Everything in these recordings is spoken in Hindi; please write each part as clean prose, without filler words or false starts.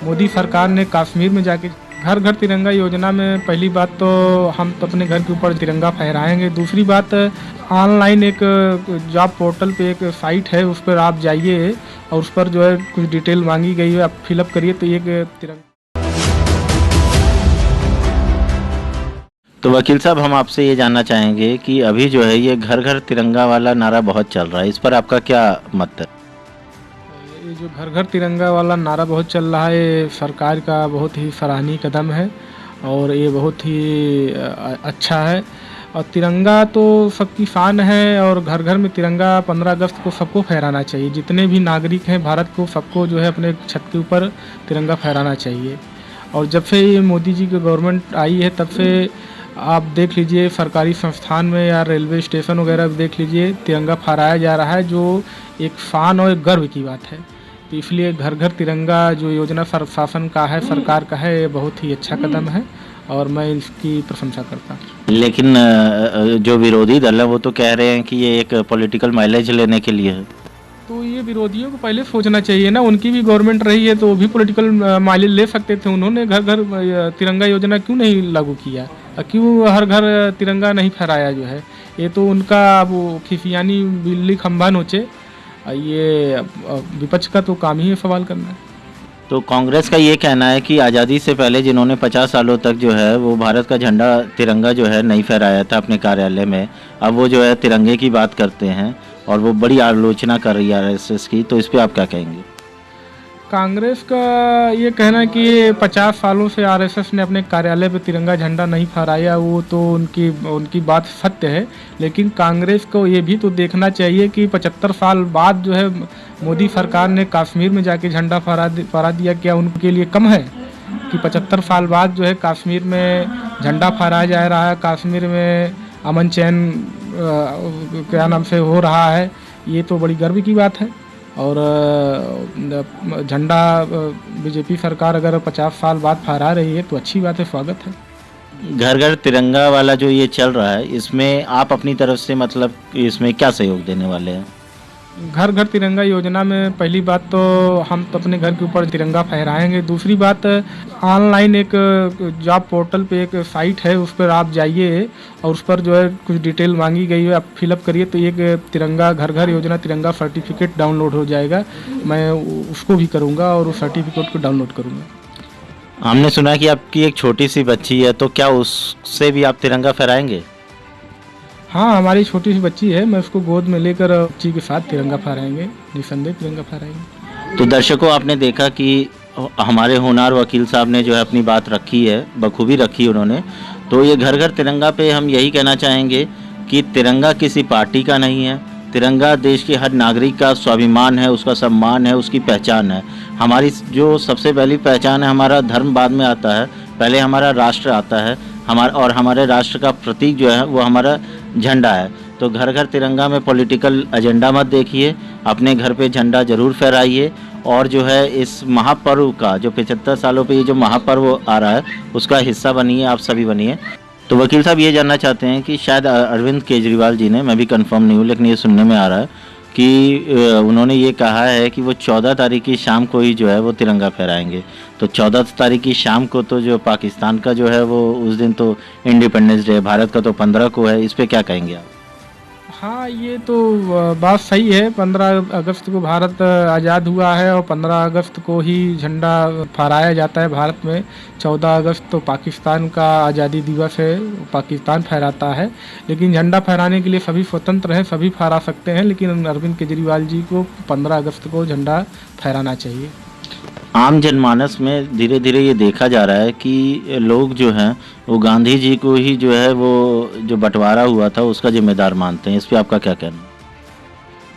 मोदी सरकार ने कश्मीर में जाके घर घर तिरंगा योजना में पहली बात तो हम तो अपने घर के ऊपर तिरंगा फहराएंगे। दूसरी बात, ऑनलाइन एक जॉब पोर्टल पे एक साइट है, उस पर आप जाइए और उस पर जो है कुछ डिटेल मांगी गई है, आप फिलअप करिए तो एक तिरंगा। तो वकील साहब, हम आपसे ये जानना चाहेंगे कि अभी जो है ये घर घर तिरंगा वाला नारा बहुत चल रहा है, इस पर आपका क्या मत है? ये जो घर घर तिरंगा वाला नारा बहुत चल रहा है, ये सरकार का बहुत ही सराहनीय कदम है और ये बहुत ही अच्छा है। और तिरंगा तो सबकी शान है और घर घर में तिरंगा 15 अगस्त को सबको फहराना चाहिए। जितने भी नागरिक हैं भारत को, सबको जो है अपने छत के ऊपर तिरंगा फहराना चाहिए। और जब से ये मोदी जी की गवर्नमेंट आई है तब से आप देख लीजिए, सरकारी संस्थान में या रेलवे स्टेशन वगैरह देख लीजिए, तिरंगा फहराया जा रहा है, जो एक शान और एक गर्व की बात है। तो इसलिए घर घर तिरंगा जो योजना शासन का है, सरकार का है, ये बहुत ही अच्छा कदम है और मैं इसकी प्रशंसा करता हूँ। लेकिन जो विरोधी दल है वो तो कह रहे हैं कि ये एक पॉलिटिकल माइलेज लेने के लिए है। तो ये विरोधियों को पहले सोचना चाहिए ना, उनकी भी गवर्नमेंट रही है तो वो भी पॉलिटिकल माइलेज ले सकते थे। उन्होंने घर घर तिरंगा योजना क्यों नहीं लागू किया, क्यों हर घर तिरंगा नहीं फहराया जो है। ये तो उनका वो खिसियानी बिल्ली खंभा नोचे, ये विपक्ष का तो काम ही है सवाल करना है। तो कांग्रेस का ये कहना है कि आज़ादी से पहले जिन्होंने 50 सालों तक जो है वो भारत का झंडा तिरंगा जो है नहीं फहराया था अपने कार्यालय में, अब वो जो है तिरंगे की बात करते हैं और वो बड़ी आलोचना कर रही है आरएसएस की। तो इस पे आप क्या कहेंगे? कांग्रेस का ये कहना है कि 50 सालों से आरएसएस ने अपने कार्यालय पे तिरंगा झंडा नहीं फहराया, वो तो उनकी बात सत्य है। लेकिन कांग्रेस को ये भी तो देखना चाहिए कि 75 साल बाद जो है मोदी सरकार ने कश्मीर में जाके झंडा फहरा दिया, क्या उनके लिए कम है कि 75 साल बाद जो है कश्मीर में झंडा फहराया जा रहा है, कश्मीर में अमन चैन क्या नाम से हो रहा है। ये तो बड़ी गर्व की बात है। और झंडा बीजेपी सरकार अगर 50 साल बाद फहरा रही है तो अच्छी बात है, स्वागत है। घर घर तिरंगा वाला जो ये चल रहा है, इसमें आप अपनी तरफ से मतलब इसमें क्या सहयोग देने वाले हैं? घर घर तिरंगा योजना में पहली बात तो हम तो अपने घर के ऊपर तिरंगा फहराएंगे। दूसरी बात, ऑनलाइन एक जॉब पोर्टल पे एक साइट है, उस पर आप जाइए और उस पर जो है कुछ डिटेल मांगी गई है, आप फिलअप करिए तो एक तिरंगा घर घर योजना तिरंगा सर्टिफिकेट डाउनलोड हो जाएगा। मैं उसको भी करूँगा और उस सर्टिफिकेट को डाउनलोड करूँगा। हमने सुना है कि आपकी एक छोटी सी बच्ची है, तो क्या उससे भी आप तिरंगा फहराएंगे? हाँ, हमारी छोटी सी बच्ची है, मैं उसको गोद में लेकर बच्ची के साथ तिरंगा फहराएंगे, निसंदेह तिरंगा फहराएंगे। तो दर्शकों, आपने देखा कि हमारे होनहार वकील साहब ने जो है अपनी बात रखी है, बखूबी रखी उन्होंने। तो ये घर घर तिरंगा पे हम यही कहना चाहेंगे कि तिरंगा किसी पार्टी का नहीं है, तिरंगा देश के हर नागरिक का स्वाभिमान है, उसका सम्मान है, उसकी पहचान है। हमारी जो सबसे पहली पहचान है, हमारा धर्म बाद में आता है, पहले हमारा राष्ट्र आता है। हमारे राष्ट्र का प्रतीक जो है वो हमारा झंडा है। तो घर घर तिरंगा में पॉलिटिकल एजेंडा मत देखिए, अपने घर पे झंडा जरूर फहराइए और जो है इस महापर्व का जो 75 सालों पे ये जो महापर्व आ रहा है उसका हिस्सा बनिए, आप सभी बनिए। तो वकील साहब ये जानना चाहते हैं कि शायद अरविंद केजरीवाल जी ने, मैं भी कंफर्म नहीं हूँ लेकिन ये सुनने में आ रहा है कि उन्होंने ये कहा है कि वो 14 तारीख की शाम को ही जो है वो तिरंगा फहराएंगे। तो 14 तारीख की शाम को तो जो पाकिस्तान का जो है वो उस दिन तो इंडिपेंडेंस डे है, भारत का तो 15 को है। इस पे क्या कहेंगे आप? हाँ, ये तो बात सही है। 15 अगस्त को भारत आज़ाद हुआ है और 15 अगस्त को ही झंडा फहराया जाता है भारत में। 14 अगस्त तो पाकिस्तान का आज़ादी दिवस है, पाकिस्तान फहराता है। लेकिन झंडा फहराने के लिए सभी स्वतंत्र हैं, सभी फहरा सकते हैं, लेकिन अरविंद केजरीवाल जी को 15 अगस्त को झंडा फहराना चाहिए। आम जनमानस में धीरे धीरे ये देखा जा रहा है कि लोग जो हैं वो गांधी जी को ही जो है वो जो बंटवारा हुआ था उसका जिम्मेदार मानते हैं। इस पे आपका क्या कहना है?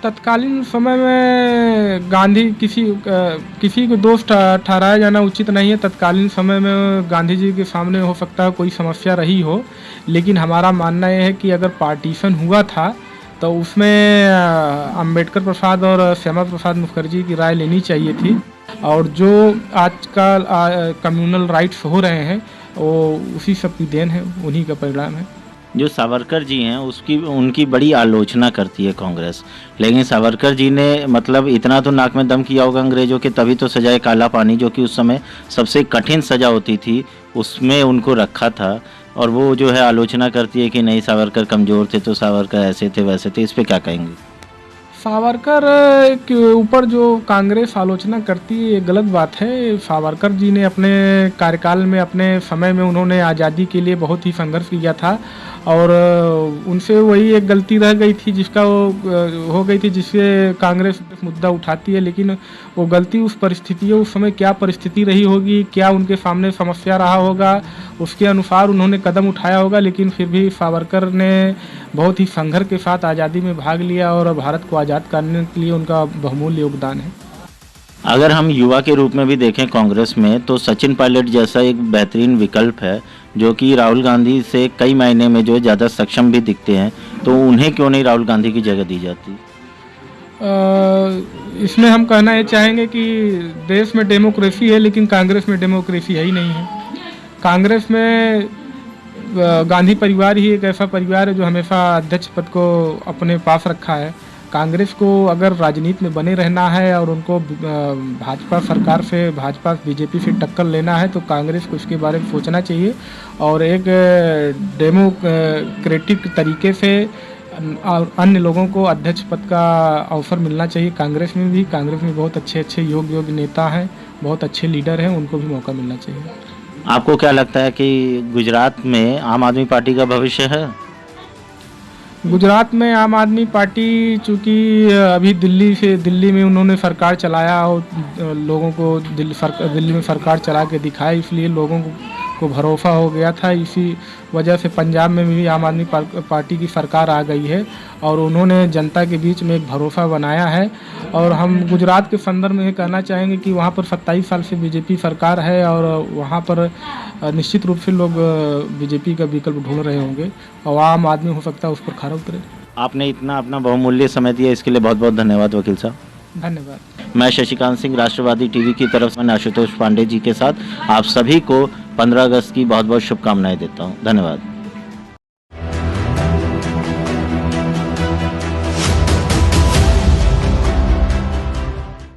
तत्कालीन समय में गांधी किसी को दोष ठहराया जाना उचित नहीं है। तत्कालीन समय में गांधी जी के सामने हो सकता है कोई समस्या रही हो, लेकिन हमारा मानना यह है कि अगर पार्टीशन हुआ था तो उसमें अंबेडकर प्रसाद और श्यामा प्रसाद मुखर्जी की राय लेनी चाहिए थी। और जो आजकल कम्युनल राइट्स हो रहे हैं वो उसी सब की देन है, उन्हीं का परिणाम है। जो सावरकर जी हैं उसकी उनकी बड़ी आलोचना करती है कांग्रेस, लेकिन सावरकर जी ने मतलब इतना तो नाक में दम किया होगा अंग्रेजों के, तभी तो सजाए काला पानी, जो कि उस समय सबसे कठिन सजा होती थी, उसमें उनको रखा था। और वो जो है आलोचना करती है कि नहीं सावरकर कमज़ोर थे, तो सावरकर ऐसे थे वैसे थे। इस पे क्या कहेंगे? सावरकर के ऊपर जो कांग्रेस आलोचना करती है ये गलत बात है। सावरकर जी ने अपने कार्यकाल में, अपने समय में उन्होंने आज़ादी के लिए बहुत ही संघर्ष किया था और उनसे वही एक गलती रह गई थी जिसका वो हो गई थी, जिससे कांग्रेस मुद्दा उठाती है। लेकिन वो गलती उस परिस्थितियों, उस समय क्या परिस्थिति रही होगी, क्या उनके सामने समस्या रहा होगा, उसके अनुसार उन्होंने कदम उठाया होगा। लेकिन फिर भी सावरकर ने बहुत ही संघर्ष के साथ आज़ादी में भाग लिया और भारत को आज़ाद करने के लिए उनका बहुमूल्य योगदान है। अगर हम युवा के रूप में भी देखें कांग्रेस में, तो सचिन पायलट जैसा एक बेहतरीन विकल्प है, जो कि राहुल गांधी से कई मायने में जो है ज़्यादा सक्षम भी दिखते हैं, तो उन्हें क्यों नहीं राहुल गांधी की जगह दी जाती? इसमें हम कहना ये चाहेंगे कि देश में डेमोक्रेसी है लेकिन कांग्रेस में डेमोक्रेसी है ही नहीं है। कांग्रेस में गांधी परिवार ही एक ऐसा परिवार है जो हमेशा अध्यक्ष पद को अपने पास रखा है। कांग्रेस को अगर राजनीति में बने रहना है और उनको भाजपा सरकार से, भाजपा बीजेपी से टक्कर लेना है, तो कांग्रेस को इसके बारे में सोचना चाहिए और एक डेमोक्रेटिक तरीके से और अन्य लोगों को अध्यक्ष पद का अवसर मिलना चाहिए। कांग्रेस में भी, कांग्रेस में बहुत अच्छे अच्छे योग्य नेता हैं, बहुत अच्छे लीडर हैं, उनको भी मौका मिलना चाहिए। आपको क्या लगता है कि गुजरात में आम आदमी पार्टी का भविष्य है? गुजरात में आम आदमी पार्टी चूँकि अभी दिल्ली में उन्होंने सरकार चलाया और लोगों को दिल्ली में सरकार चला के दिखाया, इसलिए लोगों को भरोसा हो गया था। इसी वजह से पंजाब में भी आम आदमी पार्टी की सरकार आ गई है और उन्होंने जनता के बीच में एक भरोसा बनाया है। और हम गुजरात के संदर्भ में ये कहना चाहेंगे कि वहाँ पर 27 साल से बीजेपी सरकार है और वहाँ पर निश्चित रूप से लोग बीजेपी का विकल्प ढूंढ रहे होंगे और आम आदमी हो सकता है उस पर खरा उतरे। आपने इतना अपना बहुमूल्य समय दिया, इसके लिए बहुत बहुत धन्यवाद वकील साहब। धन्यवाद। मैं शशिकांत सिंह, राष्ट्रवादी टीवी की तरफ से आशुतोष पांडे जी के साथ आप सभी को 15 अगस्त की बहुत बहुत शुभकामनाएं देता हूं। धन्यवाद।